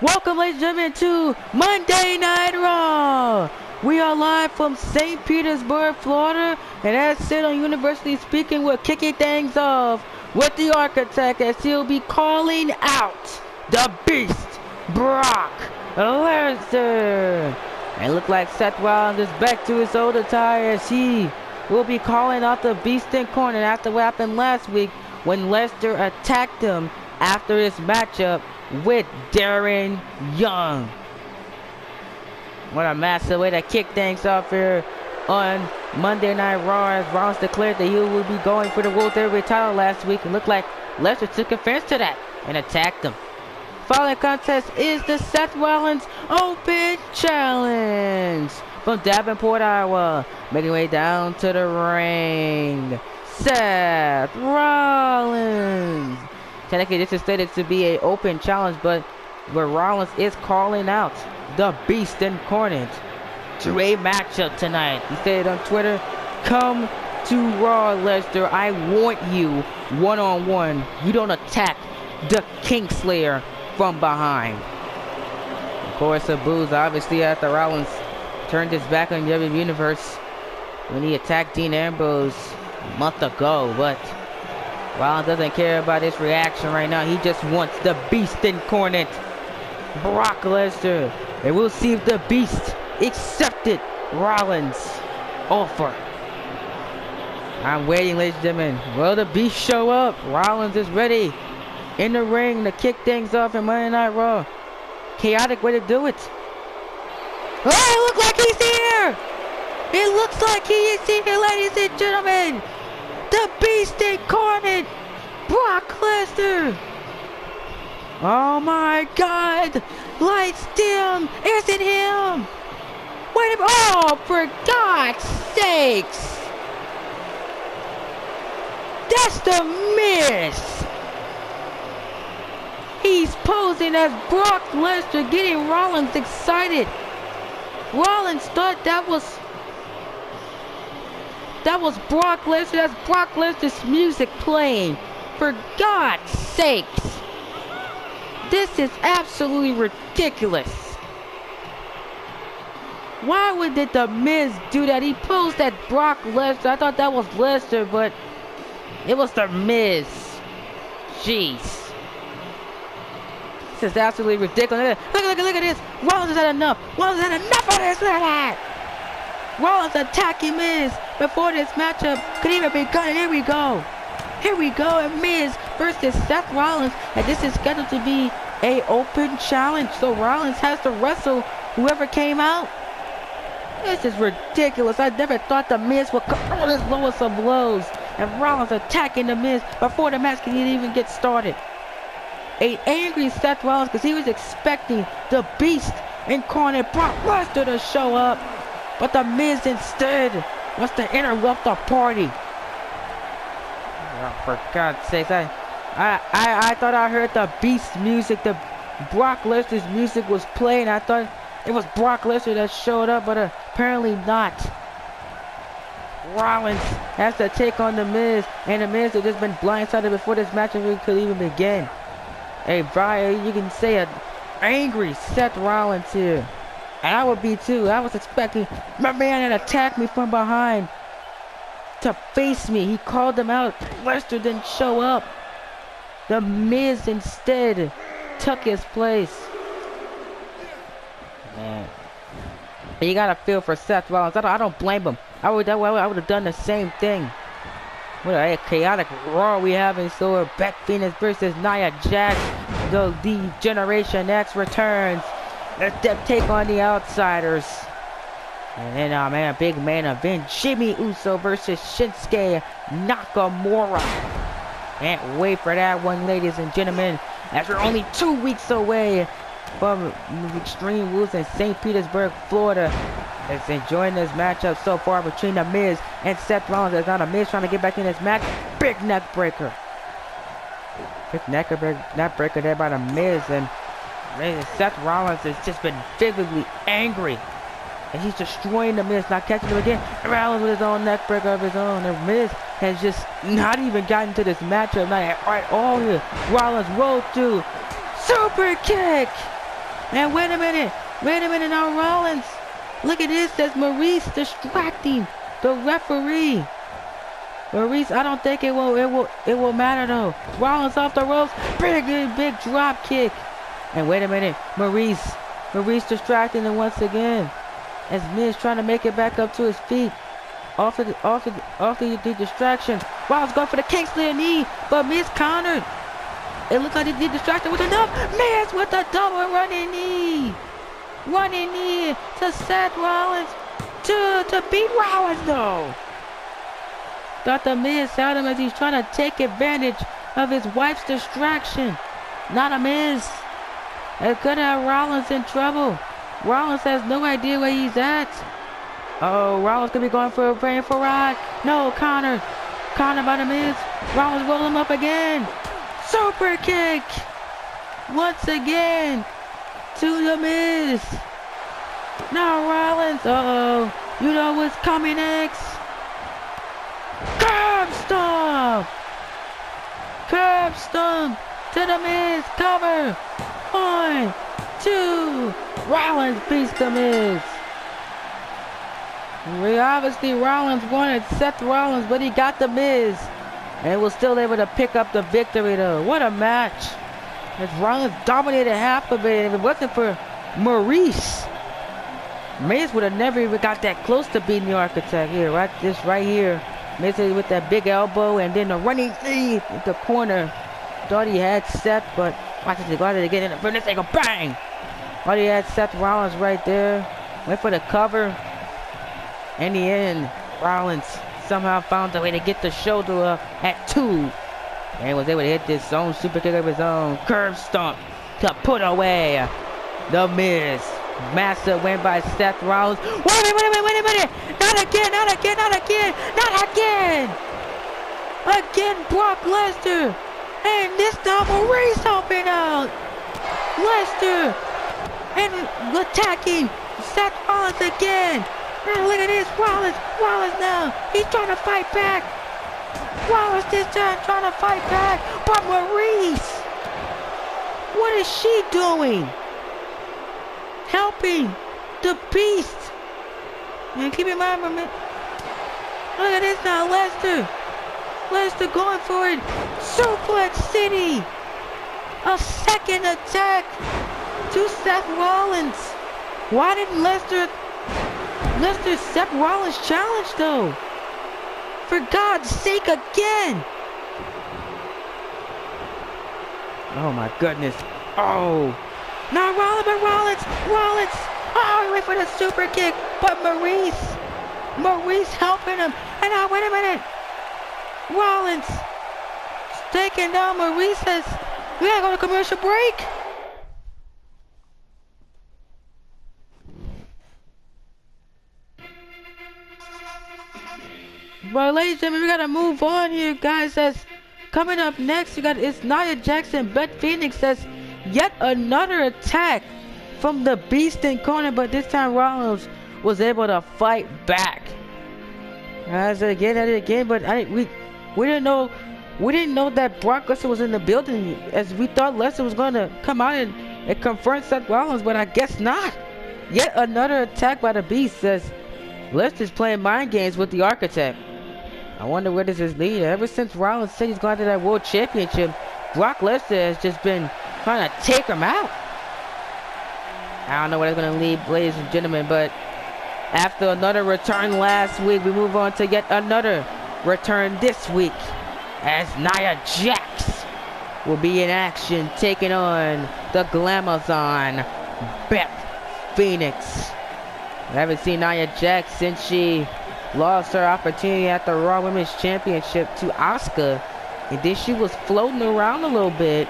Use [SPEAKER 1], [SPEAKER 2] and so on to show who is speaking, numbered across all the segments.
[SPEAKER 1] Welcome, ladies and gentlemen, to Monday Night Raw. We are live from St. Petersburg, Florida, and as said on University Speaking, we're kicking things off with the Architect as he'll be calling out the Beast, Brock Lesnar. And it looked like Seth Rollins is back to his old attire as he will be calling out the Beast in corner after what happened last week when Lesnar attacked him after his matchup with Darren Young. What a massive way to kick things off here on Monday Night Raw as Rollins declared that he will be going for the World Heavyweight title last week. It looked like Lesnar took offense to that and attacked him. Following contest is the Seth Rollins Open Challenge from Davenport, Iowa. Making way down to the ring, Seth Rollins. Technically, this is stated to be an open challenge, but where Rollins is calling out the Beast Incarnate to a matchup tonight. He said on Twitter, "Come to Raw, Lesnar. I want you one-on-one. You don't attack the Kingslayer from behind." Of course, the boos obviously after Rollins turned his back on the WWE Universe when he attacked Dean Ambrose a month ago, but Rollins doesn't care about his reaction right now. He just wants the Beast Incarnate, Brock Lesnar. And we'll see if the Beast accepted Rollins' offer. I'm waiting, ladies and gentlemen. Will the Beast show up? Rollins is ready in the ring to kick things off in Monday Night Raw. Chaotic way to do it. Oh, it looks like he's here! It looks like he is here, ladies and gentlemen! The Beast Incarnate, Brock Lesnar. Oh my God! Lights dim. Is it him? Wait a minute! Oh, for God's sakes! That's the Miz. He's posing as Brock Lesnar, getting Rollins excited. Rollins thought that was Brock Lesnar. That's Brock Lesnar's music playing. For God's sakes. This is absolutely ridiculous. Why would the Miz do that? He posed at Brock Lesnar. I thought that was Lesnar, but it was the Miz. Jeez. This is absolutely ridiculous. Look at this. Rollins has had enough. Rollins has had enough of this. Look at that. Rollins attacking Miz before this matchup could even begin. And here we go. Here we go. And Miz versus Seth Rollins. And this is scheduled to be a open challenge. So Rollins has to wrestle whoever came out. This is ridiculous. I never thought the Miz would come on this lowest of lows. And Rollins attacking the Miz before the match can even get started. An angry Seth Rollins because he was expecting the Beast Incarnate Brock Lesnar to show up. But the Miz instead wants to interrupt the party. Oh, for God's sakes, I thought I heard the Beast music. The Brock Lesnar's music was playing. I thought it was Brock Lesnar that showed up, but apparently not. Rollins has to take on the Miz, and the Miz had just been blindsided before this match could even begin. Hey, Brian, you can say an angry Seth Rollins here. And I would be too. I was expecting my man that attacked me from behind to face me. He called him out. Lesnar didn't show up. The Miz instead took his place. Man. You gotta feel for Seth Rollins. I don't blame him. I would have done the same thing. What a chaotic Raw we have in store. Beth Phoenix versus Nia Jax. The Generation X returns. Let's take on the Outsiders. And then, man, big main event. Jimmy Uso versus Shinsuke Nakamura. Can't wait for that one, ladies and gentlemen. As we're only 2 weeks away from Extreme Rules in St. Petersburg, Florida. Let's enjoying this matchup so far between the Miz and Seth Rollins. There's not a Miz trying to get back in this match. Big neck breaker. Big neck breaker there by the Miz. And Seth Rollins has just been vividly angry. And he's destroying the Miz, not catching him again. Rollins with his own neck breaker of his own. The Miz has just not even gotten to this matchup. Not at all here. Rollins rolled through. Super kick. And wait a minute now, Rollins. Look at this, there's Maurice distracting the referee. Maurice, I don't think it will matter though. Rollins off the ropes, big drop kick. And wait a minute, Maurice distracting him once again. As Miz trying to make it back up to his feet. Off the distraction. Rollins going for the Kingslayer knee, but Miz countered. It looks like he distracted with enough. Miz with the double running knee. Running knee to Seth Rollins to beat Rollins though. Thought the Miz had him as he's trying to take advantage of his wife's distraction. Not a Miz. It could have Rollins in trouble. Rollins has no idea where he's at. Oh, Rollins could be going for a praying for ride. No, Connor by the Miz. Rollins roll him up again. Super kick. Once again to the Miz. Now Rollins. Uh-oh. You know what's coming next? Curb stomp to the Miz. Cover. 1, 2. Rollins beats the Miz. Obviously Rollins wanted Seth Rollins, but he got the Miz. And was still able to pick up the victory though. What a match. As Rollins dominated half of it. If it wasn't for Maurice, Miz would have never even got that close to beating the Architect here. Right here. Miz with that big elbow and then the running knee at the corner. Thought he had Seth, but watch it, go ahead and get in the finish. They go bang. Thought he had Seth Rollins right there. Went for the cover. In the end, Rollins somehow found a way to get the shoulder up at 2. And was able to hit this own super kick of his own. Curb stomp to put away the Miz. Massive win by Seth Rollins. Wait a minute. Not again. Again, Brock Lesnar. And this time, Maurice helping out. Lesnar. And attacking Seth Rollins again. And look at this, Rollins now. He's trying to fight back. Rollins this time trying to fight back. But Maurice, what is she doing? Helping the Beast. And keep in mind, look at this now, Lesnar going for it. Suplex City. A second attack to Seth Rollins. Why didn't Lesnar Seth Rollins challenge though? For God's sake again. Oh my goodness. Oh. Now Rollins. Oh, he went for the super kick. But Maurice helping him. And now, wait a minute. Rollins taking down Maurice. Says, we gotta go to commercial break. But ladies and gentlemen, we gotta move on here, guys. As coming up next, it's Nia Jax and Beth Phoenix. Says yet another attack from the Beast in corner, but this time Rollins was able to fight back. As again, but we didn't know that Brock Lesnar was in the building, as we thought Lesnar was going to come out and confront Seth Rollins, but I guess not. Yet another attack by the Beast. Says Lesnar's playing mind games with the Architect. I wonder where this is leading. Ever since Rollins said he's going to that World Championship, Brock Lesnar has just been trying to take him out. I don't know where it's going to lead, ladies and gentlemen, but after another return last week, we move on to yet another return this week, as Nia Jax will be in action taking on the Glamazon Beth Phoenix. I haven't seen Nia Jax since she lost her opportunity at the Raw Women's Championship to Asuka, and then she was floating around a little bit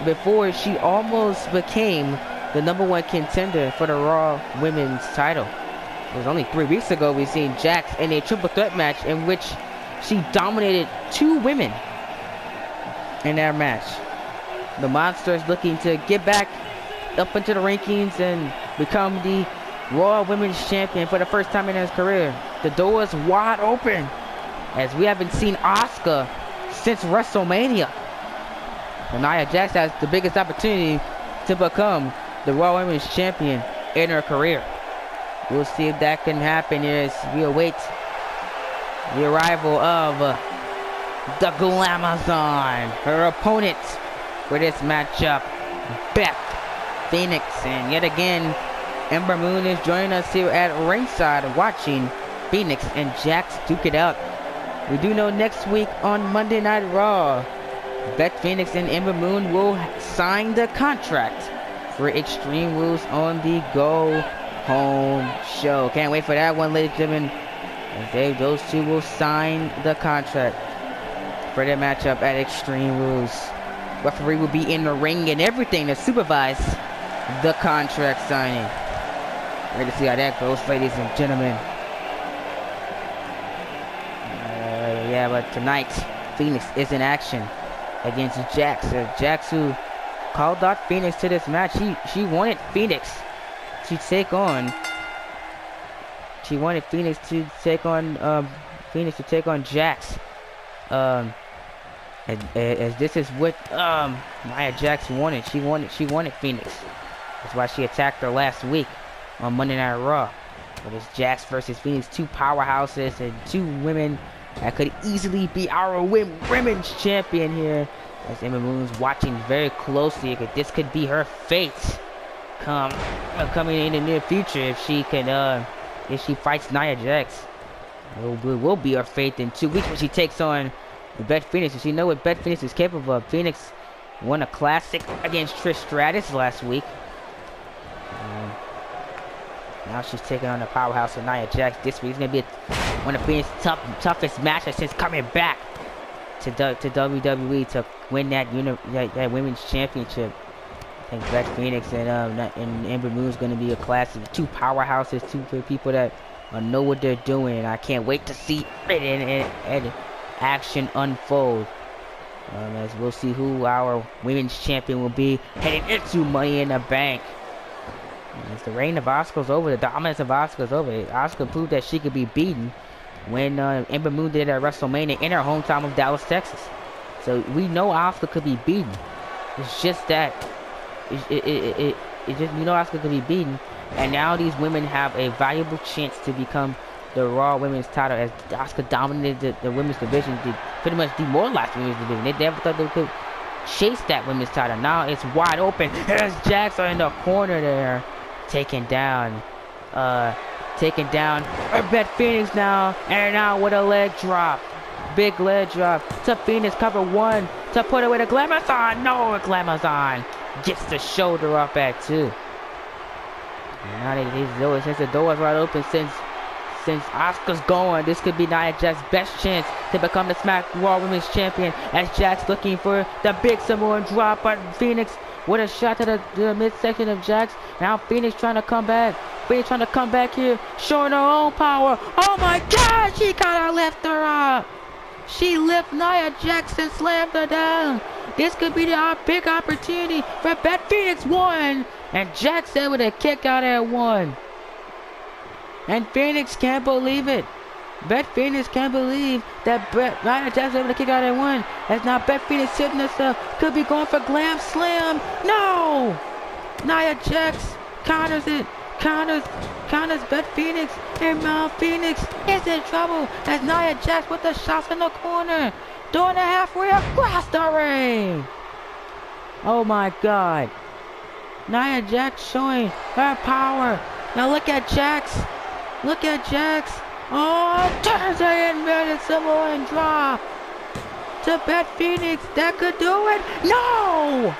[SPEAKER 1] before she almost became the #1 contender for the Raw Women's title. It was only 3 weeks ago we seen Jax in a triple threat match in which she dominated 2 women in that match. The Monster is looking to get back up into the rankings and become the Raw Women's Champion for the first time in his career. The door is wide open, as we haven't seen Asuka since WrestleMania. And Nia Jax has the biggest opportunity to become the Raw Women's Champion in her career. We'll see if that can happen as we await the arrival of the Glamazon, her opponent for this matchup, Beth Phoenix. And yet again, Ember Moon is joining us here at ringside watching Phoenix and Jax duke it out. We do know next week on Monday Night Raw, Beth Phoenix and Ember Moon will sign the contract for Extreme Rules on the Go Home show. Can't wait for that one, ladies and gentlemen. As those two will sign the contract for their matchup at Extreme Rules. Referee will be in the ring and everything to supervise the contract signing. Ready to see how that goes, ladies and gentlemen. Yeah, but tonight, Phoenix is in action against Jax. Jax, who called out Phoenix to this match, she wanted Phoenix to take on. She wanted Phoenix to take on Jax. As this is what Nia Jax wanted. She wanted Phoenix. That's why she attacked her last week on Monday Night Raw. But it's Jax versus Phoenix, two powerhouses and two women that could easily be our women's champion here. As Ember Moon's watching very closely, this could be her fate coming in the near future if she can if she fights Nia Jax. It will be her fate in 2 weeks when she takes on Beth Phoenix. She know what Beth Phoenix is capable of. Phoenix won a classic against Trish Stratus last week. Now she's taking on the powerhouse of Nia Jax this week. It's going to be one of Phoenix's toughest matches since coming back to WWE to win that women's championship. I think Beth Phoenix and Ember Moon is going to be a classic. Two powerhouses, two people that know what they're doing. And I can't wait to see it in action unfold. As we'll see who our women's champion will be heading into Money in the Bank. As the reign of Asuka's over, the dominance of Asuka's over. Asuka proved that she could be beaten when Ember Moon did it at WrestleMania in her hometown of Dallas, Texas. So we know Asuka could be beaten. It's just that we know Asuka could be beaten, and now these women have a valuable chance to become the Raw Women's title, as Asuka dominated the women's division, to pretty much demoralize the women's division. They never thought they could chase that women's title. Now it's wide open. There's Jax in the corner there, taking down Beth Phoenix now, and now with a leg drop, big leg drop to Phoenix, cover one to put it with a Glamazon. No, a Glamazon gets the shoulder up at 2. And now since the door is wide open, since Asuka's going, this could be Nia Jax's best chance to become the Raw Women's Champion, as Jax looking for the big Samoan drop, but Phoenix with a shot to the midsection of Jax. Now Phoenix trying to come back. Phoenix trying to come back here, showing her own power. Oh my God, she kind of lifted her up. She lifted Nia Jax and slammed her down. This could be the big opportunity for Beth Phoenix. 1, and Jax able to kick out at 1. And Phoenix can't believe it. Beth Phoenix can't believe that Nia Jax was able to kick out at 1. As now Beth Phoenix sitting herself, could be going for Glam Slam. No! Nia Jax counters it. Counters Beth Phoenix, and now Phoenix is in trouble as Nia Jax with the shots in the corner, doing the halfway across the ring. Oh my God. Nia Jax showing her power. Now look at Jax. Look at Jax. Oh, turns her inverted Samoan drop to Beth Phoenix. That could do it. No!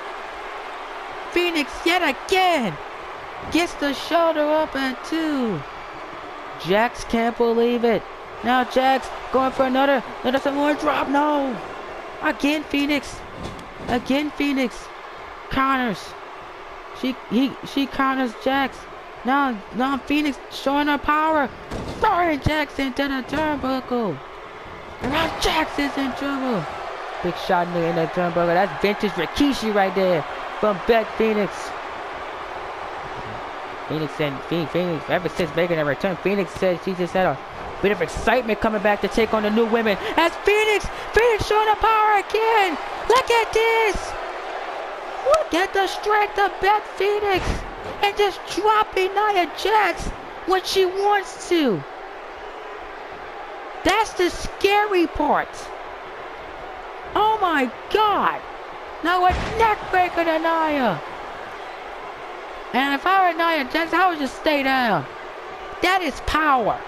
[SPEAKER 1] Phoenix yet again gets the shoulder up at 2. Jax can't believe it. Now Jax going for another Samoan drop. No! Again Phoenix. Again Phoenix counters. She counters Jax. Now Phoenix showing her power, throwing Jax into the turnbuckle. And now Jax is in trouble. Big shot in the turnbuckle. That's vintage Rikishi right there from Beth Phoenix. Phoenix, ever since making a return, Phoenix said she just had a bit of excitement coming back to take on the new women. As Phoenix showing her power again. Look at this. Look at the strength of Beth Phoenix. and just dropping Nia Jax when she wants to. That's the scary part. Oh my God. Now a neck breaker to Nia. And if I were Nia Jax, I would just stay down. That is power.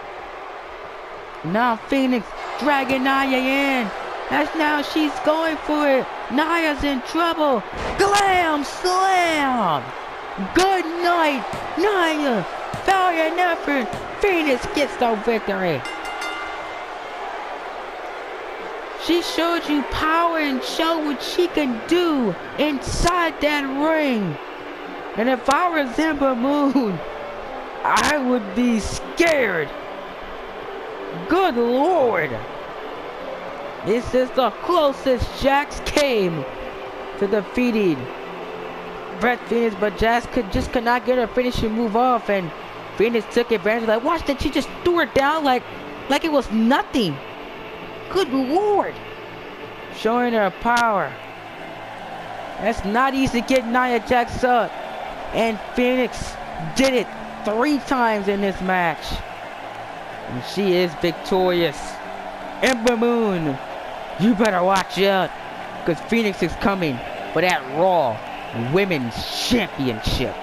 [SPEAKER 1] Now Phoenix dragging Nia in. As now she's going for it. Nia's in trouble. Glam slam. Good night, Nia. Valiant effort. Phoenix gets the victory. She showed you power and showed what she can do inside that ring. And if I was Ember Moon, I would be scared. Good Lord. This is the closest Jax came to defeating Beth Phoenix, but Jax could not get her finishing move off, and Phoenix took advantage. Like, watch that, she just threw her down like it was nothing. Good Lord. Showing her power. That's not easy to get Nia Jax up. And Phoenix did it 3 times in this match. And she is victorious. Ember Moon, you better watch out, because Phoenix is coming for that Raw Women's Championship.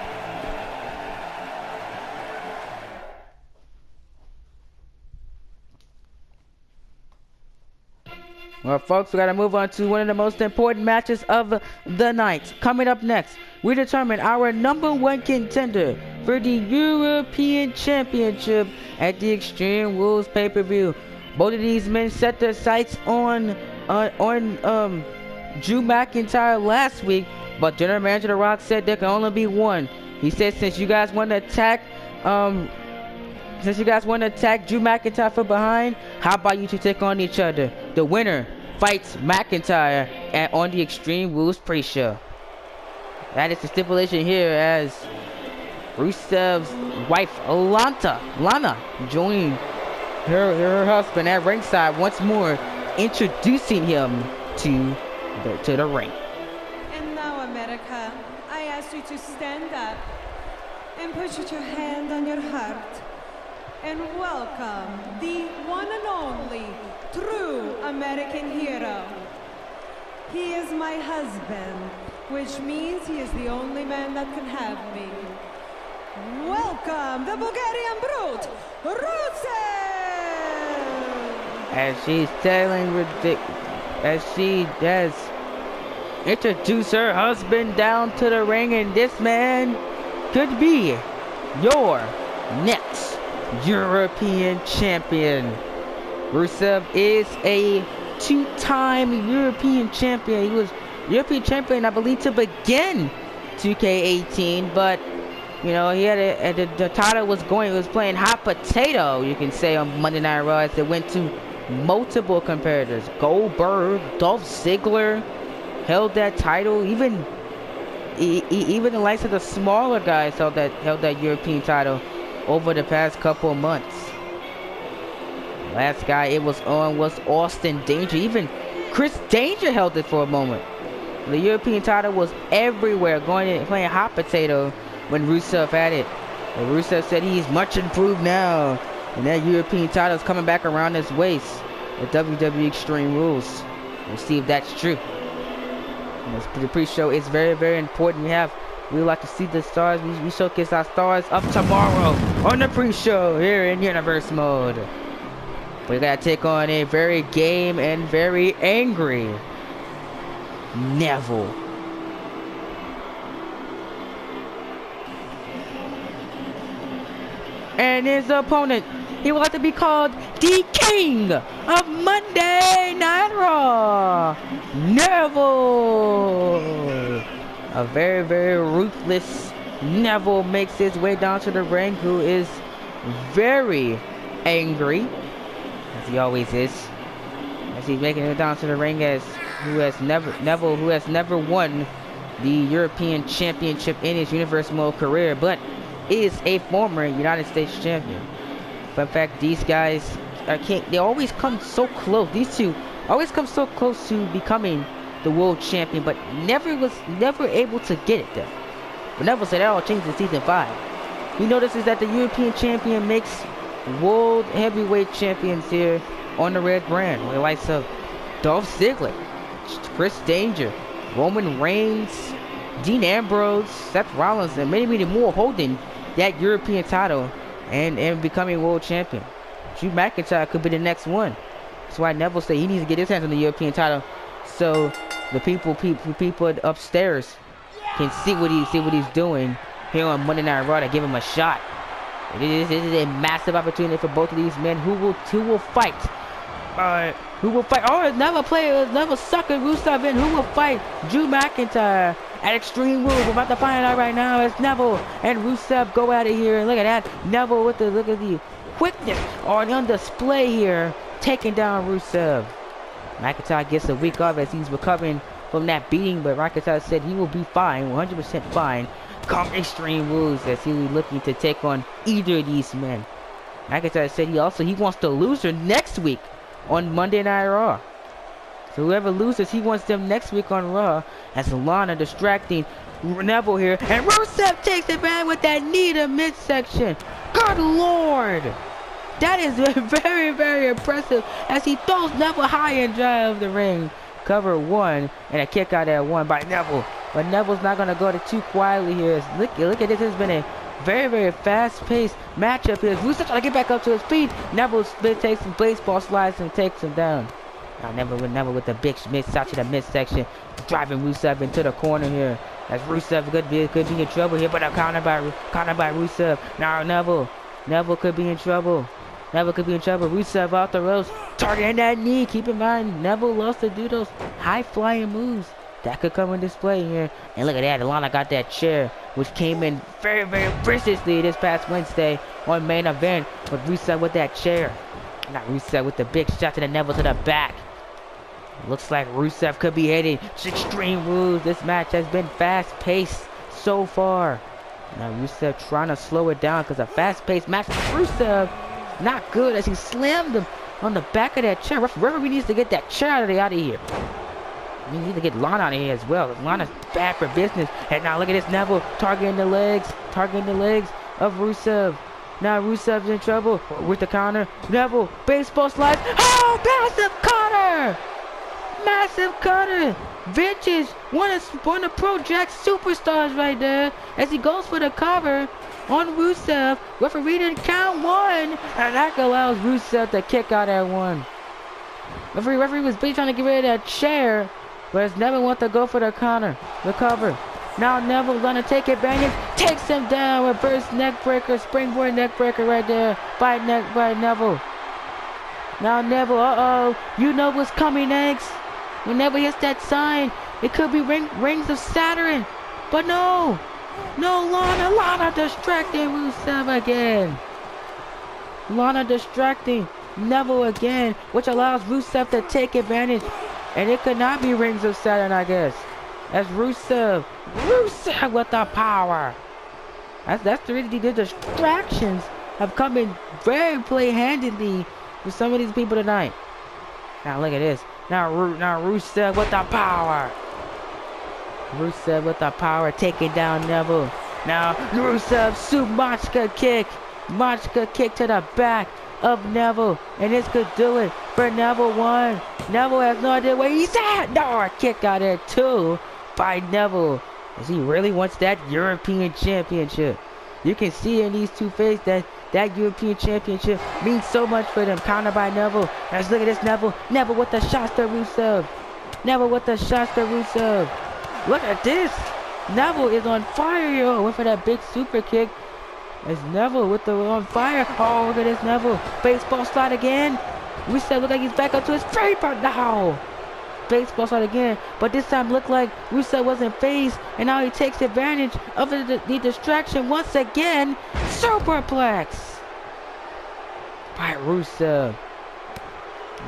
[SPEAKER 1] Well, folks, we got to move on to one of the most important matches of the night. Coming up next, we determine our #1 contender for the European Championship at the Extreme Rules pay-per-view. Both of these men set their sights on Drew McIntyre last week, but General Manager The Rock said there can only be one. He said, since you guys want to attack Drew McIntyre from behind, how about you two take on each other? The winner fights McIntyre on the Extreme Rules pre-show. That is the stipulation here, as Rusev's wife Lana joining her husband at ringside once more, introducing him to the ring.
[SPEAKER 2] And now, America, I ask you to stand up and put your hand on your heart and welcome the one and only true American hero. He is my husband, which means he is the only man that can have me. Welcome the Bulgarian brute, Rusev!
[SPEAKER 1] As she's as she has introduced her husband down to the ring, and this man could be your next European champion. Rusev is a 2-time European champion. He was European champion, I believe, to begin 2K18, but you know, he had the title was playing hot potato, you can say, on Monday Night Raw, as it went to multiple competitors. Goldberg, Dolph Ziggler held that title. Even the likes of the smaller guys held that European title over the past couple of months. Last guy it was on was Austin Danger. Even Chris Danger held it for a moment. The European title was everywhere, going and playing hot potato when Rusev had it. And Rusev said he's much improved now, and that European title is coming back around his waist at WWE Extreme Rules. We'll see if that's true. The pre-show is very, very important. We like to see the stars. We showcase our stars up tomorrow on the pre-show here in Universe Mode. We gotta take on a very game and very angry Neville. And his opponent, he will have to be called the King of Monday Night Raw, Neville. A very, very ruthless Neville makes his way down to the ring, who is very angry, as he always is, as he's making it down to the ring, Neville, who has never won the European Championship in his Universe Mode career, but is a former United States champion. But in fact, these guys they always come so close. These two always come so close to becoming the world champion, but never able to get it there. But Neville said that all changed in season 5. He notices that the European champion makes world heavyweight champions here on the red brand. The likes of Dolph Ziggler, Chris Danger, Roman Reigns, Dean Ambrose, Seth Rollins, and many, many more holding that European title and becoming world champion. Drew McIntyre could be the next one. That's why Neville said he needs to get his hands on the European title so the people upstairs can see what he's doing here on Monday Night Raw to give him a shot. This is a massive opportunity for both of these men who will fight. Who will fight? Oh, Neville sucker Rusev in. Who will fight Drew McIntyre at Extreme Rules? We're about to find out right now. It's Neville and Rusev go out of here. And look at that. Neville with the quickness on display here, taking down Rusev. McIntyre gets a week off as he's recovering from that beating, but McIntyre said he will be fine, 100% fine, come Extreme Rules, as he will be looking to take on either of these men. McIntyre said he wants the loser next week on Monday Night Raw. So whoever loses, he wants them next week on Raw, as Lana distracting Neville here, and Rusev takes it back with that knee to midsection. Good Lord! That is very, very impressive as he throws Neville high and dry of the ring. Cover 1 and a kick out at 1 by Neville. But Neville's not going to go too quietly here. Look at this. It's been a very, very fast-paced matchup here. Rusev trying to get back up to his feet. Neville takes some baseball slides and takes him down. Now Neville with the big shot to the midsection, driving Rusev into the corner here. As Rusev could be in trouble here, but a counter by Rusev. Now Neville could be in trouble. Rusev off the ropes, targeting that knee. Keep in mind, Neville loves to do those high-flying moves. That could come in display here. And look at that, Lana got that chair, which came in very, very viciously this past Wednesday on Main Event. But Rusev with that chair. Not Rusev with the big shot to the Neville to the back. Looks like Rusev could be heading to Extreme Rules. This match has been fast-paced so far. Now Rusev trying to slow it down because a fast-paced match with Rusev not good as he slammed him on the back of that chair. Referee needs to get that chair out of here. We need to get Lana out of here as well. Lana's bad for business. And now look at this, Neville targeting the legs of Rusev. Now Rusev's in trouble with the counter. Neville, baseball slides. Oh, massive cutter. Vintage, one of Pro Jack's superstars right there as he goes for the cover on Rusev. Referee didn't count 1, and that allows Rusev to kick out at 1. Referee was busy trying to get rid of that chair, but Neville wants to go for the cover. Now Neville's gonna take advantage, takes him down, reverse neck breaker, springboard neck breaker right there by Neville. Now Neville, you know what's coming next. When Neville hits that sign, it could be rings of Saturn, but no, Lana distracting Rusev again. Lana distracting Neville again, which allows Rusev to take advantage, and it could not be rings of Saturn, I guess. As Rusev with the power. That's the reason the distractions have come in very play-handedly with some of these people tonight. Now look at this. Now Rusev with the power. Rusev with the power, taking down Neville. Now Rusev Machka kick to the back of Neville, and this could do it for Neville 1. Neville has no idea where he's at. No, a kick out at 2 by Neville, as he really wants that European Championship. You can see in these two faces that European Championship means so much for them. Counter by Neville. Let's look at this, Neville with the shots to Rusev. Look at this. Neville is on fire here. Went for that big super kick. It's Neville with the on fire. Oh, look at this, Neville. Baseball slide again. Rusev look like he's back up to his feet, but now baseball slide again. But this time looked like Rusev wasn't phased, and now he takes advantage of the distraction once again. Superplex by Rusev.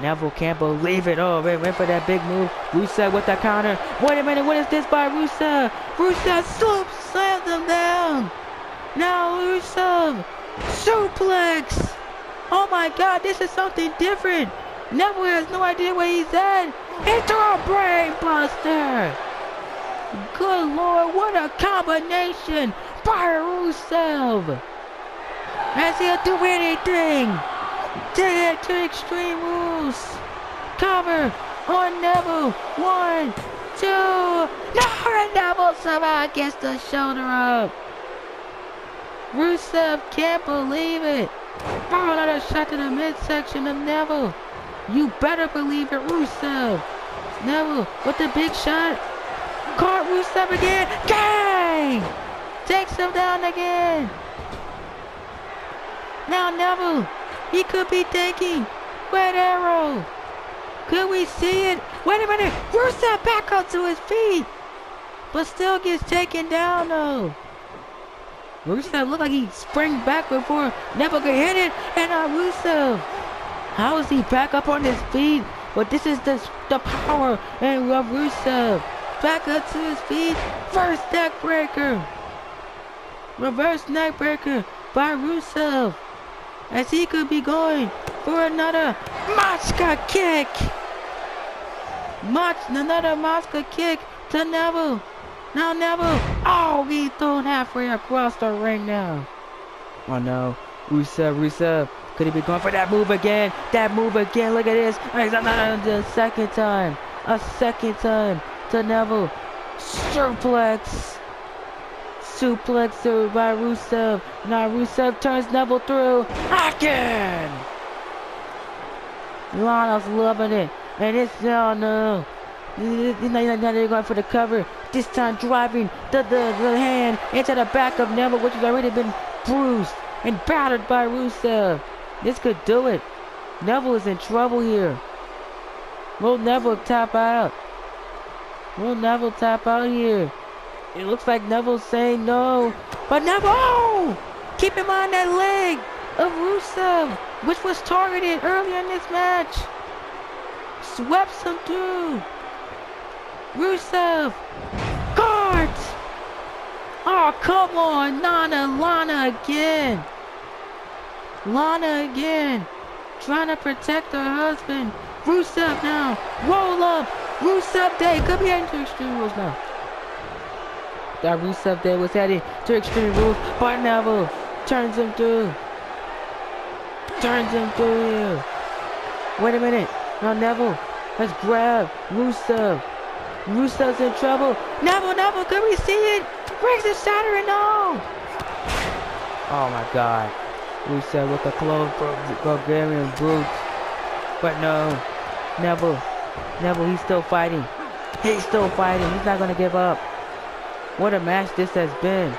[SPEAKER 1] Neville can't believe it. Oh, went for that big move. Rusev with the counter. Wait a minute, what is this by Rusev? Rusev slams him down. Now Rusev suplex. Oh my God, this is something different. Neville has no idea where he's at. Into a brain buster. Good Lord, what a combination by Rusev. As he'll do anything to get to Extreme Rules. Cover on Neville. 1, 2. No, and Neville somehow gets the shoulder up. Rusev can't believe it. Oh, another shot to the midsection of Neville. You better believe it, Rusev. Neville with the big shot. Caught Rusev again. Gang! Takes him down again. Now Neville, he could be taking Red Arrow. Could we see it? Wait a minute. Rusev back up to his feet. But still gets taken down though. Rusev looked like he sprang back before Neville could hit it. And now Rusev. How is he back up on his feet? But this is the power and of Rusev. Back up to his feet. First neck breaker. Reverse neck breaker by Rusev. As he could be going for another Machka kick. Another Machka kick to Neville. Now Neville. Oh, he's thrown halfway across the ring now. Oh no. Rusev. Could he be going for that move again? That move again. Look at this. A second time. A second time to Neville. Suplex by Rusev. Now Rusev turns Neville through. Again! Lana's loving it. And it's no. Now they're going for the cover. This time driving the hand into the back of Neville, which has already been bruised and battered by Rusev. This could do it. Neville is in trouble here. Will Neville tap out? Will Neville tap out here? It looks like Neville's saying no. But Neville, oh! Keep in mind that leg of Rusev, which was targeted earlier in this match. Swept him through. Rusev. Guard! Oh, come on. Lana again. Lana again. Trying to protect her husband. Rusev now. Roll up. Rusev Day. Could be heading to Extreme Rules now. That Rusev Day was heading to Extreme Rules. But Neville turns him through. Turns him through here. Wait a minute. Now Neville. Let's grab Rusev. Rusev's in trouble. Neville. Could we see it? Brings the shattering. No. Oh my God. Rusev with the clothes Bulgarian boots. But no. Neville, he's still fighting. He's still fighting. He's not going to give up. What a match this has been.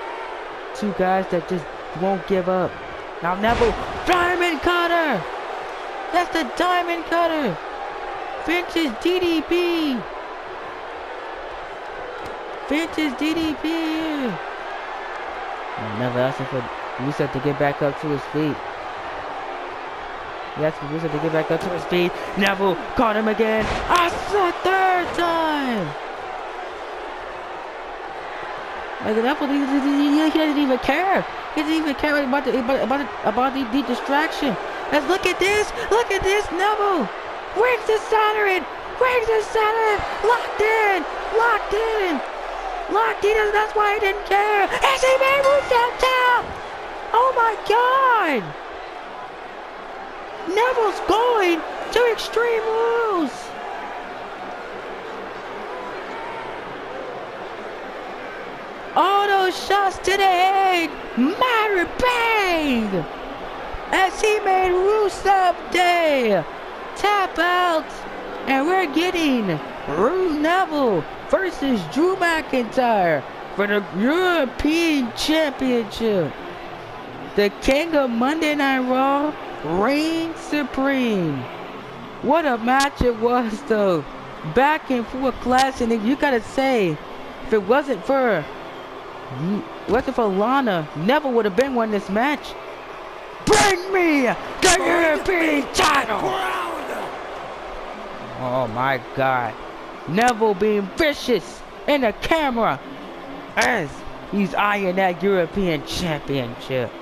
[SPEAKER 1] Two guys that just won't give up. Now Neville, Diamond Cutter. That's the Diamond Cutter. Finch's DDP. Here. Neville asking for Rusev to get back up to his feet. He asked for Rusev to get back up to his feet. Neville caught him again. That's the third time. Like Neville, he doesn't even care. He doesn't even care about the distraction. Let's look at this. Look at this. Neville rings the Saturn. Locked in. That's why he didn't care. As he made Rusev tap. Oh my God. Neville's going to Extreme Rules. All those shots to the head matter bang. As he made Rusev Day tap out. And we're getting Neville versus Drew McIntyre for the European Championship. The King of Monday Night Raw reigns supreme. What a match it was though. Back and forth clash, and you gotta say, if it wasn't for Lana, Neville would have been won this match. Bring me the European title! Oh my God. Neville being vicious in the camera as he's eyeing that European Championship.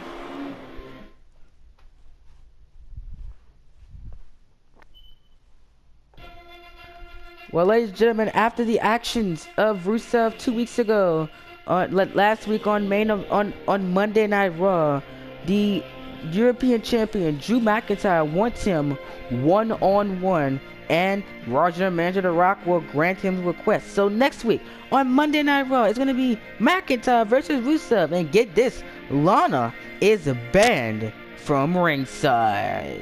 [SPEAKER 1] Well, ladies and gentlemen, after the actions of Rusev 2 weeks ago, last week on Monday Night Raw, the European champion Drew McIntyre wants him one-on-one, and Raw General Manager The Rock will grant him request. So next week on Monday Night Raw, it's going to be McIntyre versus Rusev, and get this, Lana is banned from ringside.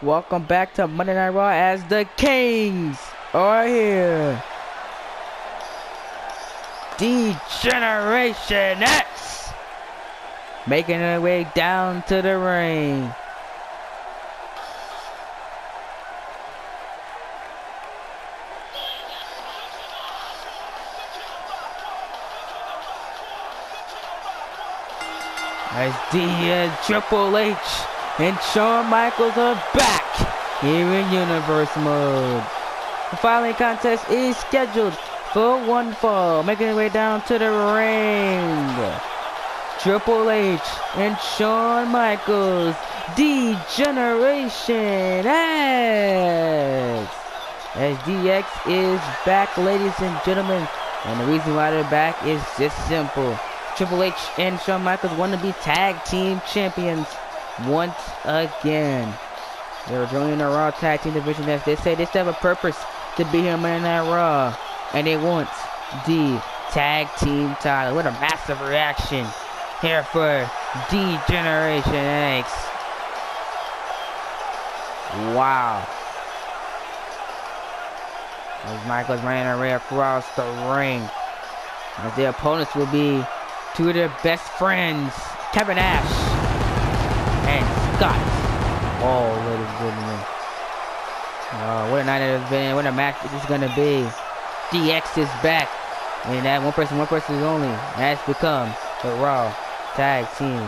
[SPEAKER 1] Welcome back to Monday Night Raw as the Kings are here. Generation X making their way down to the ring. As Triple H and Shawn Michaels are back here in Universe mode. The following contest is scheduled for one fall, making their way down to the ring. Triple H and Shawn Michaels, Generation X. As DX is back, ladies and gentlemen, and the reason why they're back is just simple. Triple H and Shawn Michaels want to be tag team champions once again. They're joining the Raw Tag Team Division as they say they still have a purpose to be here on Monday Night Raw, and they want the tag team title. What a massive reaction here for Generation X. Wow. As Michaels running their way across the ring, as their opponents will be two of their best friends, Kevin Nash and Scott. Oh, ladies and gentlemen. Oh, what a night it has been. What a match this is going to be. DX is back. And that one person is only has become the Raw Tag Team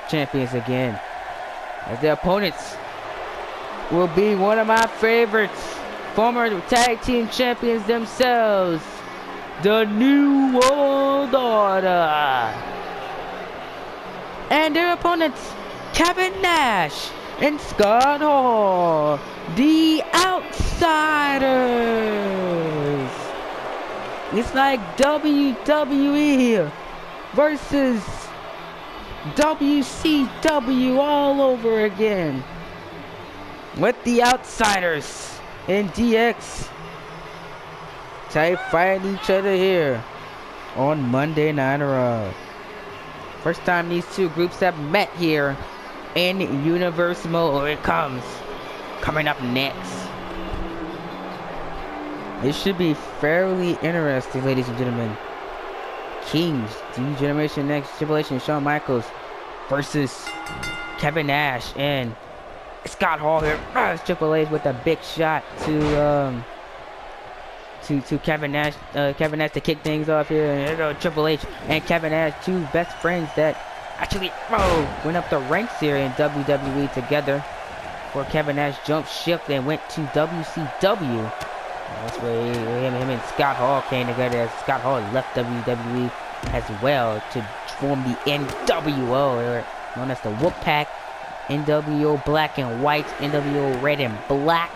[SPEAKER 1] Champions again. As their opponents will be one of my favorites. Former Tag Team Champions themselves. The New World Order. And their opponents, Kevin Nash and Scott Hall, the Outsiders. It's like WWE versus WCW all over again, with the Outsiders and DX fighting each other here on Monday Night Raw. First time these two groups have met here in Universe mode. It comes coming up next. It should be fairly interesting, ladies and gentlemen. Kings, Generation X, Triple H and Shawn Michaels versus Kevin Nash and Scott Hall here. Triple H with a big shot to Kevin Nash. Kevin Nash to kick things off here. And there go Triple H and Kevin Nash, two best friends that actually went up the ranks here in WWE together. Before Kevin Nash jumped ship and went to WCW. That's where him and Scott Hall came together, as Scott Hall left WWE as well to form the NWO, or known as the Wolfpack. NWO Black and White, NWO Red and Black.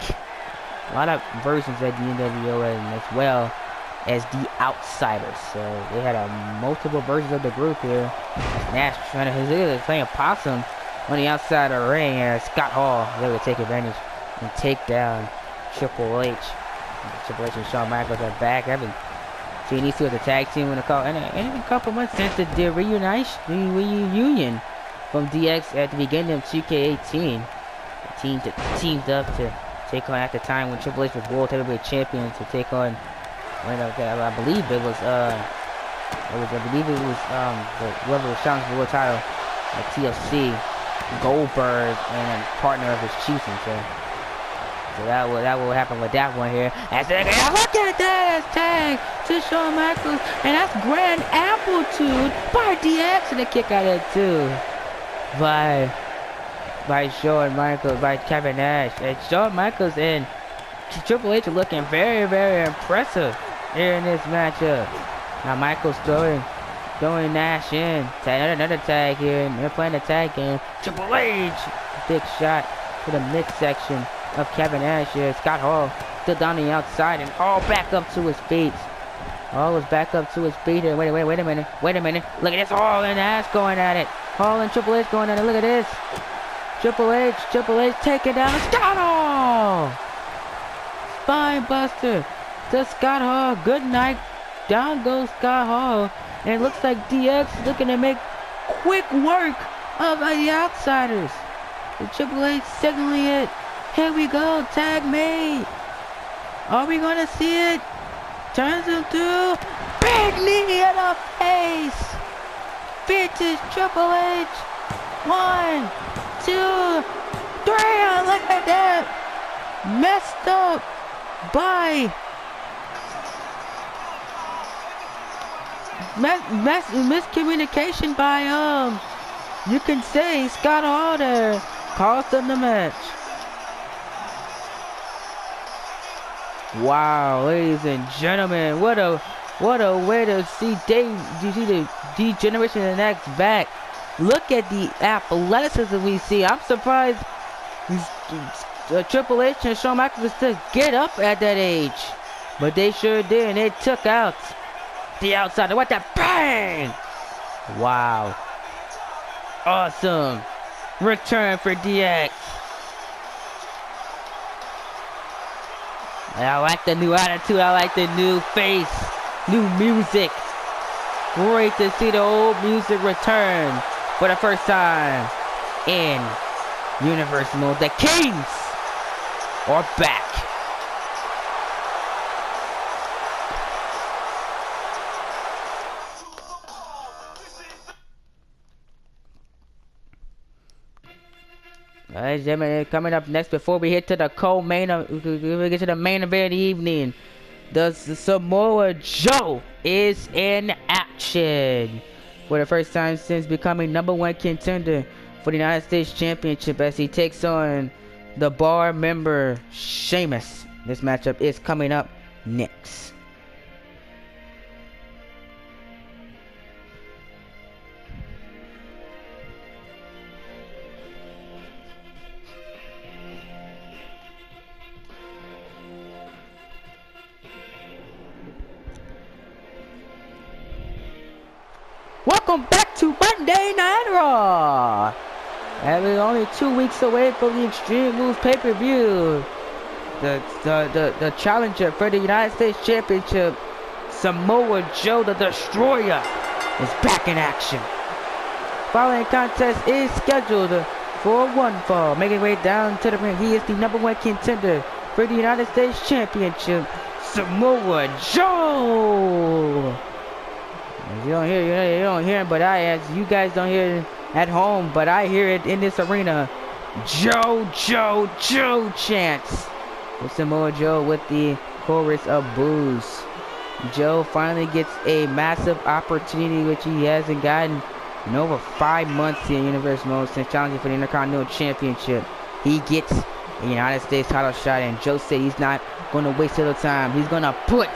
[SPEAKER 1] A lot of versions of the NWO, and as well as the Outsiders. So they had multiple versions of the group here. Nash trying to playing possum on the outside of the ring, and Scott Hall was able to take advantage and take down Triple H. Triple H and Shawn Michaels are back. I haven't seen these two as a tag team in a couple months since the reunion from DX at the beginning of 2K18. The teamed up to take on, at the time when Triple H was World Heavyweight Champion, to take on, I believe it was whoever was challenging the world title at TLC. Goldberg and a partner of his Chiefs and so. So that will happen with that one here. Look at that tag to Shawn Michaels, and that's grand amplitude by DX, and a kick out of it too by Shawn Michaels, by Kevin Nash. And Shawn Michaels and Triple H are looking very, very impressive here in this matchup. Now Michaels throwing Nash in. Another tag here, and they're playing the tag game. Triple H, big shot to the midsection of Kevin Nash here. Scott Hall still down the outside, and all back up to his feet. Hall is back up to his feet here. Wait a minute. Look at this, Hall and Nash going at it. Hall and Triple H going at it. Look at this. Triple H taking down Scott Hall. Spine buster to Scott Hall. Good night. Down goes Scott Hall. And it looks like DX is looking to make quick work of the outsiders. The Triple H signaling it. Here we go, tag made. Are we gonna see it? Turns him through. Big knee in the face. Vintage Triple H. 1, 2, 3. Look at that. Messed up by miscommunication by you can say Scott Hall there. Cost them the match. Wow, ladies and gentlemen, what a way to see the degeneration of the next back. Look at the athleticism we see. I'm surprised Triple H and Shawn Michaels still get up at that age, but they sure did, and they took out the outsider. What the bang! Wow, awesome return for DX. I like the new attitude. I like the new face, new music. Great to see the old music return for the first time in Universal mode. The Kings are back. Alright, gentlemen, coming up next before we hit to the we get to the main event of the evening. The Samoa Joe is in action for the first time since becoming #1 contender for the United States Championship as he takes on the Bar member Sheamus. This matchup is coming up next. Welcome back to Monday Night Raw. And we're only 2 weeks away from the Extreme Rules pay-per-view. The challenger for the United States Championship, Samoa Joe the Destroyer, is back in action. Following contest is scheduled for one fall. Making way down to the ring, he is the #1 contender for the United States Championship, Samoa Joe. You don't hear it, but as you guys don't hear it at home, but I hear it in this arena. Joe chants with Samoa Joe with the chorus of boos. Joe finally gets a massive opportunity which he hasn't gotten in over 5 months in Universal mode since challenging for the Intercontinental Championship. He gets a United States title shot, and Joe said he's not going to waste little time. He's going to put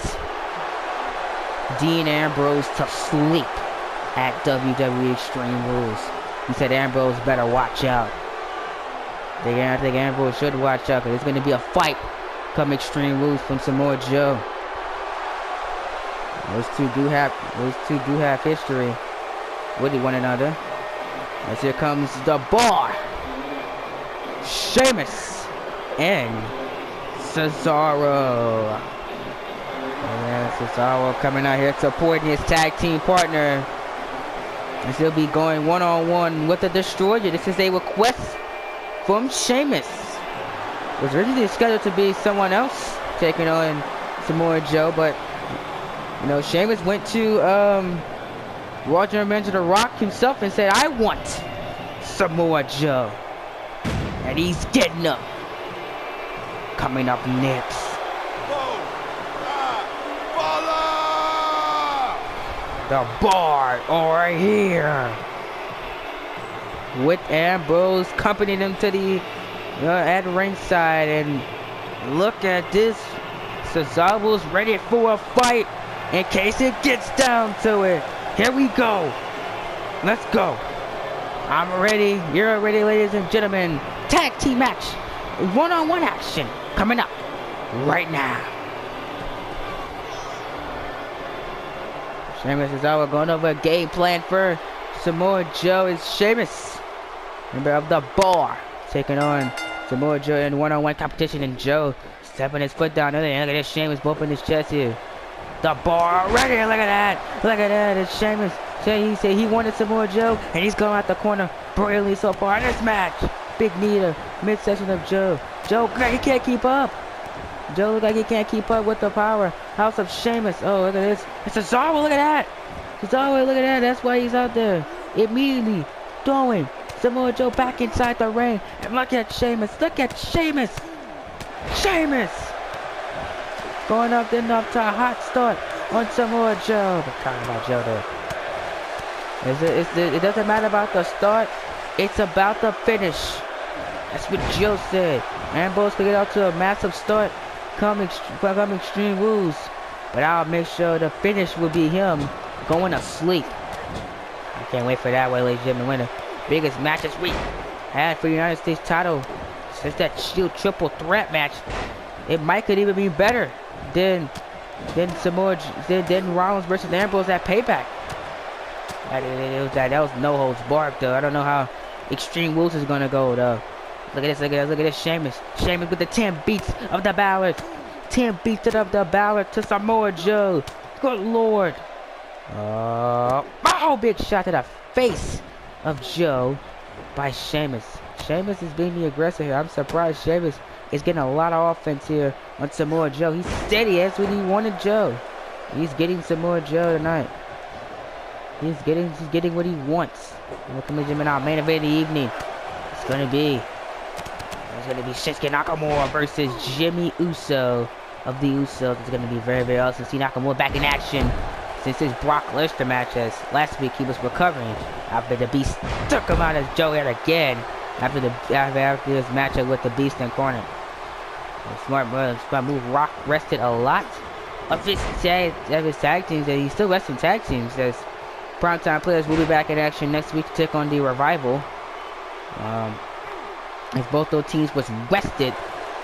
[SPEAKER 1] Dean Ambrose to sleep at WWE Extreme Rules. He said Ambrose better watch out. I think Ambrose should watch out because it's going to be a fight come Extreme Rules from Samoa Joe. Those two do have history with one another. As here comes the Bar, Sheamus and Cesaro. And Cesaro coming out here supporting his tag team partner. And he'll be going one-on-one with the Destroyer. This is a request from Sheamus. It was originally scheduled to be someone else taking on Samoa Joe, but you know, Sheamus went to Roger Revenge of the Rock himself and said, I want Samoa Joe. And he's getting up. Coming up next. The bar right here. With Ambrose accompanying him to the at ringside, and look at this. Cesaro's ready for a fight in case it gets down to it. Here we go. Let's go. I'm ready. You're ready, ladies and gentlemen. Tag team match. One-on-one action coming up right now. Sheamus is out going over a game plan for Samoa Joe. Is Sheamus, member of the Bar, taking on Samoa Joe in one-on-one competition, and Joe stepping his foot down. Look at this, Sheamus bumping his chest here. The Bar right here. Look at that. Look at that. It's Sheamus. He said he wanted Samoa Joe, and he's going out the corner brilliantly so far in this match. Big knee to midsection of Joe. Joe, he can't keep up. Joe looks like he can't keep up with the powerhouse of Sheamus. Oh, look at this. It's Cesaro. Look at that. Cesaro, look at that. That's why he's out there. Immediately throwing Samoa Joe back inside the ring. And look at Sheamus. Look at Sheamus. Sheamus going up then up to a hot start on Samoa Joe. But talking about Joe there. It doesn't matter about the start. It's about the finish. That's what Joe said. Ambrose could get out to a massive start. Come Extreme Rules. But I'll make sure the finish will be him going to sleep. I can't wait for that one, ladies and gentlemen. One of the biggest matches we had for the United States title since that Shield triple threat match. It might could even be better than Rollins versus Ambrose at Payback. That was no holds barred though. I don't know how Extreme Rules is gonna go though. Look at this, Sheamus. Sheamus with the 10 beats of the ballad. 10 beats of the ballad to Samoa Joe. Good Lord. Oh, big shot to the face of Joe by Sheamus. Sheamus is being the aggressor here. I'm surprised Sheamus is getting a lot of offense here on Samoa Joe. He's steady. That's what he wanted Joe. He's getting Samoa Joe tonight. He's getting what he wants. Welcome to our main event of the evening. It's gonna be Shinsuke Nakamura versus Jimmy Uso of the Usos. It's gonna be very, very awesome to see Nakamura back in action since his Brock Lesnar match, as last week he was recovering after the Beast took him out as Joe yet again after his matchup with the Beast Incarnate. Smart move. Rock rested a lot of his tag teams, and he's still resting tag teams. As Primetime Players will be back in action next week to take on the Revival. As both those teams was rested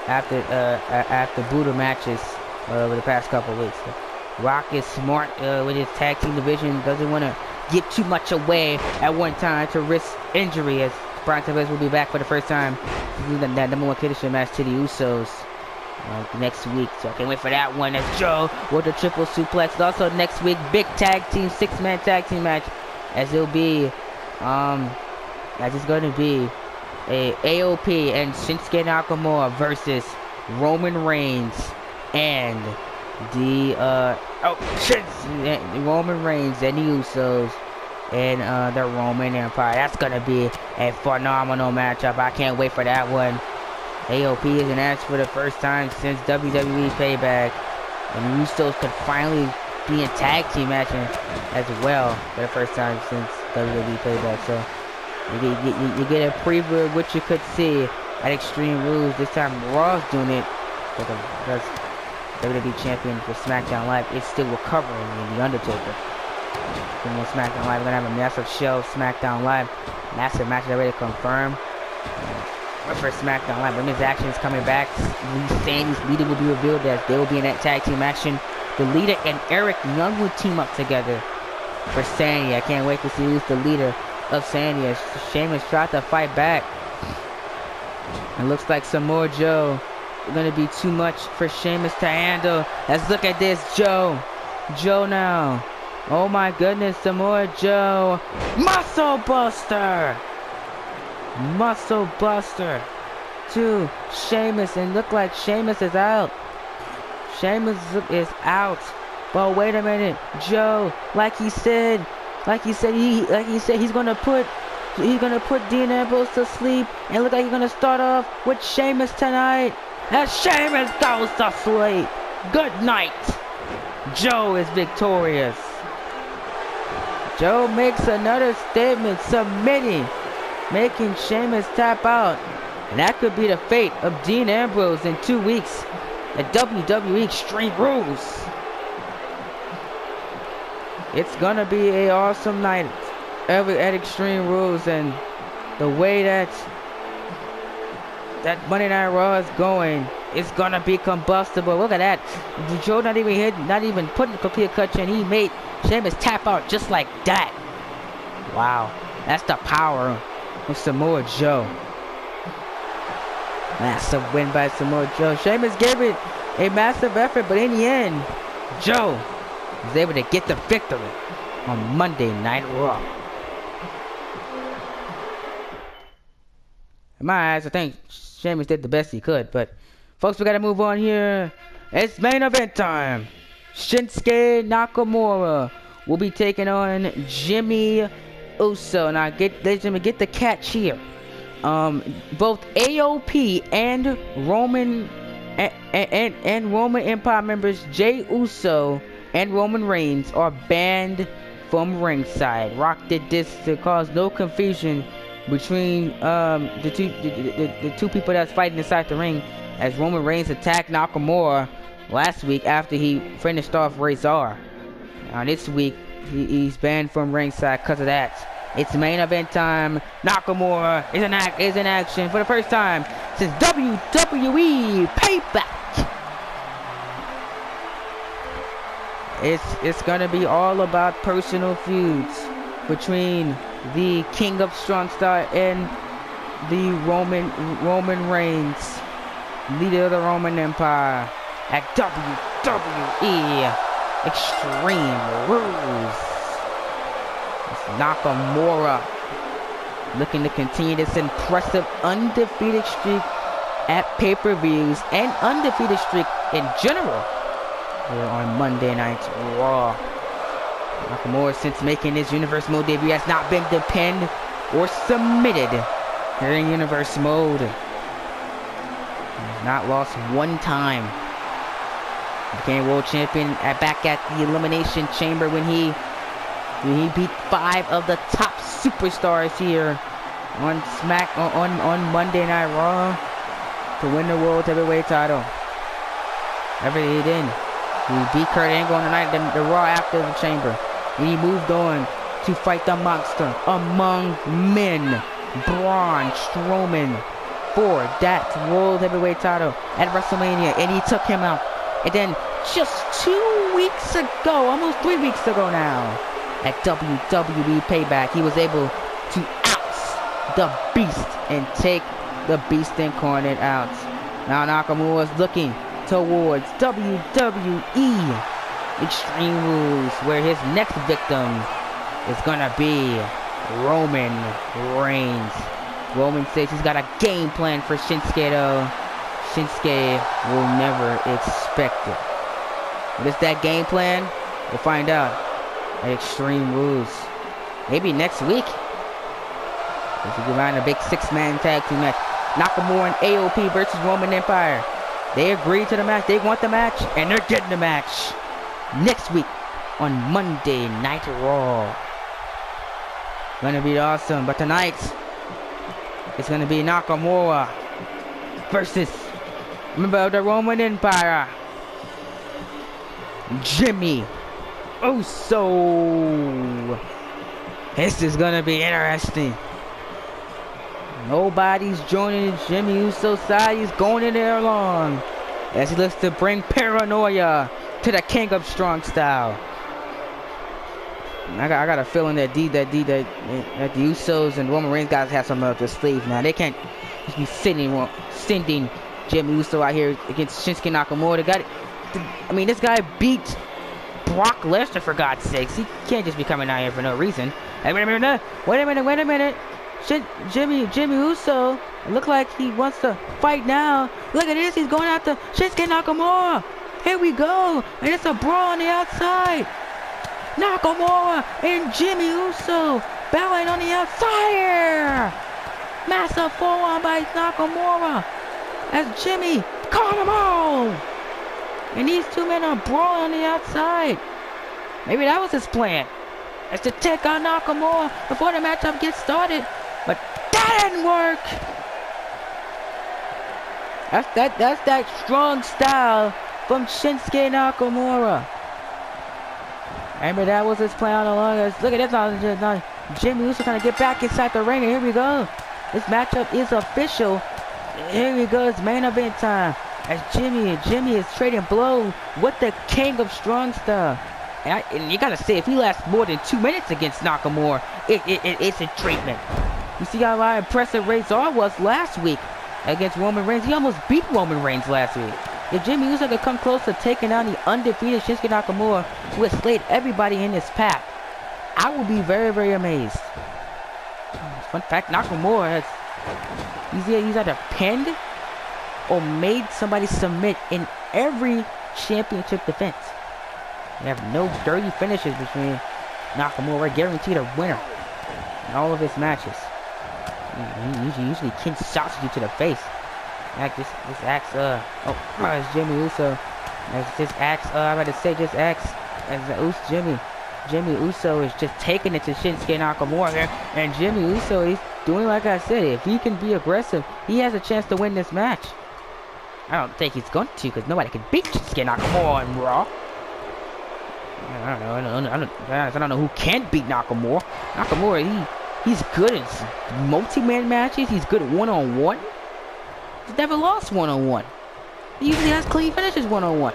[SPEAKER 1] after brutal matches over the past couple of weeks. Rock is smart with his tag team division. Doesn't want to get too much away at one time to risk injury, as Primetime Players will be back for the first time in that number one condition match to the Usos next week. So I can't wait for that one. As Joe with the triple suplex. And also next week, big tag team, 6-man tag team match, as it'll be as it's going to be a AOP and Shinsuke Nakamura versus Roman Reigns and the Roman Reigns and the Usos and the Roman Empire. That's gonna be a phenomenal matchup. I can't wait for that one. AOP is announced for the first time since WWE Payback, and Usos could finally be in tag team matching as well for the first time since WWE Payback. So you get a preview of what you could see at Extreme Rules. This time Raw's doing it because WWE Champion for SmackDown Live is still recovering in The Undertaker. And on SmackDown Live, we're going to have a massive show, SmackDown Live. Massive match already confirmed. For SmackDown Live, Women's Action is coming back. Sandy's leader will be revealed as they will be in that tag team action. The leader and Eric Young will team up together for Sandy. I can't wait to see who's the leader of Sandy, as Sheamus tried to fight back. It looks like Samoa Joe is going to be too much for Sheamus to handle. Let's look at this, Joe now. Oh my goodness, Samoa Joe. Muscle Buster to Sheamus, and look like Sheamus is out. Sheamus is out. But wait a minute, Joe, like he said he's gonna put he's gonna put Dean Ambrose to sleep, and look like he's gonna start off with Sheamus tonight. As Sheamus goes to sleep. Good night. Joe is victorious. Joe makes another statement, submitting, making Sheamus tap out. And that could be the fate of Dean Ambrose in 2 weeks at WWE Extreme Rules. It's gonna be an awesome night at Extreme Rules, and the way that Monday Night Raw is going, it's gonna be combustible. Look at that. Joe not even putting a complete cut in. He made Sheamus tap out just like that. Wow. That's the power of Samoa Joe. Massive win by Samoa Joe. Sheamus gave it a massive effort, but in the end, Joe was able to get the victory on Monday Night Raw. In my eyes, I think Sheamus did the best he could, but folks, we gotta move on here. It's main event time. Shinsuke Nakamura will be taking on Jimmy Uso. Now, get the catch here. Both AOP and Roman and Roman Empire members Jey Uso and Roman Reigns are banned from ringside. Rock did this to cause no confusion between the two people that's fighting inside the ring, as Roman Reigns attacked Nakamura last week after he finished off Razor. Now this week he's banned from ringside because of that. It's main event time. Nakamura is in action for the first time since WWE Payback. It's gonna be all about personal feuds between the King of Strong Style and the Roman Reigns, leader of the Roman Empire, at WWE Extreme Rules. It's Nakamura looking to continue this impressive undefeated streak at pay-per-views and undefeated streak in general here on Monday Night Raw. Nakamura, since making his Universe Mode debut, has not been pinned or submitted here in Universe Mode. He's not lost one time. He became World Champion back at the Elimination Chamber when he beat 5 of the top superstars here on Monday Night Raw to win the World Heavyweight title. Ever he did. He beat Kurt Angle on the night, the Raw after the Chamber. And he moved on to fight the monster among men, Braun Strowman, for that World Heavyweight title at WrestleMania, and he took him out. And then just 2 weeks ago, almost 3 weeks ago now, at WWE Payback, he was able to oust the Beast and take the Beast Incarnate out. Now Nakamura is looking towards WWE Extreme Rules, where his next victim is gonna be Roman Reigns. Roman says he's got a game plan for Shinsuke, though. Shinsuke will never expect it. What is that game plan? We'll find out at Extreme Rules. Maybe next week. If we go around a big 6-man tag team match. Nakamura and AOP versus Roman Empire. They agreed to the match. They want the match, and they're getting the match next week on Monday Night Raw. Gonna be awesome. But tonight, it's gonna be Nakamura versus member of the Roman Empire, Jimmy Uso. This is gonna be interesting. Nobody's joining Jimmy Uso's side. He's going in there alone as he looks to bring paranoia to the King of Strong Style. I got a feeling that the Usos and Roman Reigns guys have something up their sleeve now. They can't just be sending Jimmy Uso out here against Shinsuke Nakamura. This guy beat Brock Lesnar, for God's sakes. He can't just be coming out here for no reason. Hey, wait a minute. Jimmy Uso, look like he wants to fight now. Look at this, he's going after Shinsuke Nakamura. Here we go, and it's a brawl on the outside. Nakamura and Jimmy Uso Balling on the outside here. Massive forearm by Nakamura. As Jimmy caught him all. And these two men are brawling on the outside. Maybe that was his plan. Is to take out Nakamura before the matchup gets started. But that didn't work. That's that strong style from Shinsuke Nakamura. Remember that was his plan all along. Look at this now. Jimmy Uso trying to get back inside the ring, and here we go. This matchup is official. Here we go. It's main event time. As Jimmy is trading blows with the King of Strong Style. And you gotta say, if he lasts more than 2 minutes against Nakamura, it's a treatment. You see how impressive Cesaro was last week against Roman Reigns. He almost beat Roman Reigns last week. If Jimmy Uso could come close to taking down the undefeated Shinsuke Nakamura, who has slayed everybody in his path, I will be very, very amazed. Fun fact, Nakamura he's either pinned or made somebody submit in every championship defense. They have no dirty finishes between Nakamura, guaranteed a winner in all of his matches. He usually kinshasa you to the face. Like this axe, it's Jimmy Uso. As this axe, I'm about to say just axe, as Jimmy Uso is just taking it to Shinsuke Nakamura here. And Jimmy Uso, he's doing like I said, if he can be aggressive, he has a chance to win this match. I don't think he's going to, because nobody can beat Shinsuke Nakamura on Raw. I don't know who can beat Nakamura. Nakamura, he's good in multi-man matches. He's good one-on-one. He's never lost one-on-one. He usually has clean finishes one-on-one.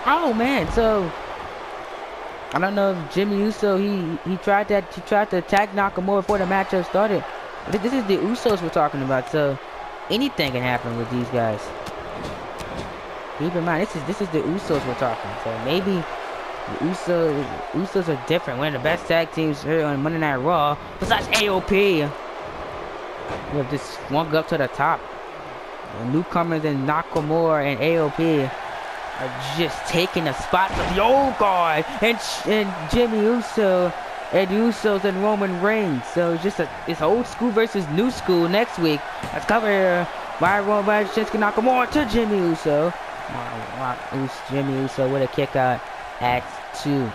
[SPEAKER 1] Oh man, so I don't know if Jimmy Uso he tried to attack Nakamura before the matchup started. But this is the Usos we're talking about, so anything can happen with these guys. Keep in mind, this is the Usos we're talking. So maybe the Usos are different. One of the best tag teams here on Monday Night Raw, besides AOP. We have just swung up to the top. The newcomers in Nakamura and AOP are just taking the spots of the old guard and Jimmy Uso and the Usos and Roman Reigns. So it's old school versus new school next week. Let's cover here by Shinsuke Nakamura to Jimmy Uso. Jimmy Uso with a kick out at 2.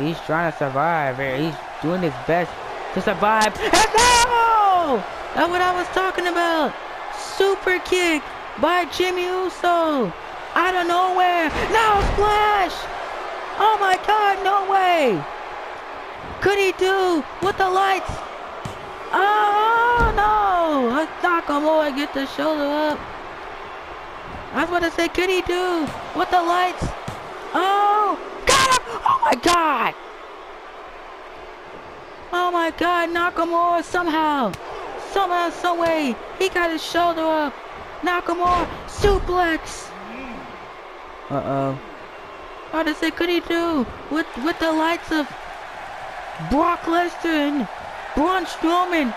[SPEAKER 1] He's trying to survive here. He's doing his best to survive. And no! That's what I was talking about. Super kick by Jimmy Uso. Out of nowhere. Now splash. Oh my God, no way. Could he do with the lights? Oh no. Nakamura get the shoulder up. I was about to say, could he do with the lights? Oh, got him! Oh my God! Oh my God, Nakamura somehow, some way, he got his shoulder up. Nakamura suplex. Uh-oh. I was about to say, could he do with the lights of Brock Lesnar and Braun Strowman?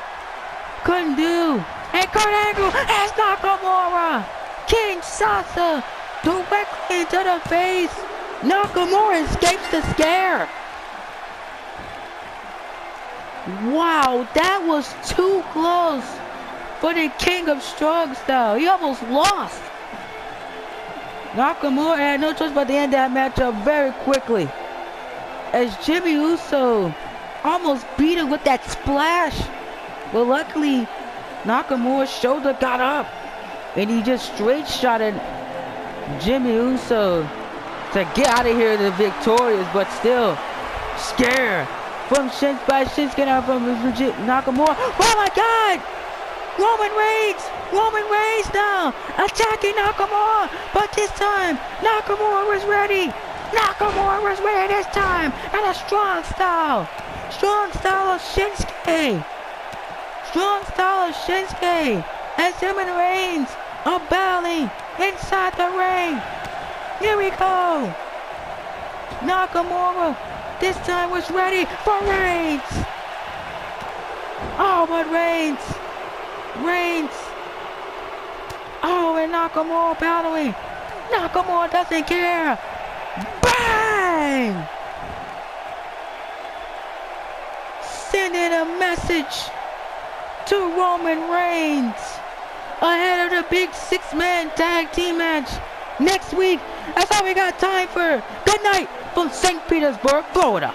[SPEAKER 1] Couldn't do. And Kurt Angle has Nakamura. Kinshasa directly into the face. Nakamura escapes the scare. Wow, that was too close for the King of Strong Style. He almost lost. Nakamura had no choice but to end that matchup very quickly, as Jimmy Uso almost beat him with that splash. But luckily, Nakamura's shoulder got up, and he just straight shotted Jimmy Uso to get out of here the victorious, but still scared from Shinsuke Nakamura. Oh my God! Roman Reigns now attacking Nakamura, but this time Nakamura was ready. Nakamura was ready this time, and a strong style of Shinsuke. Strong style of Shinsuke as him and Reigns are battling inside the ring. Here we go. Nakamura this time was ready for Reigns. Oh, but Reigns. Oh, and Nakamura battling. Nakamura doesn't care. Bang! message to Roman Reigns ahead of the big 6-man tag team match next week. That's all we got time for. Good night from St. Petersburg, Florida.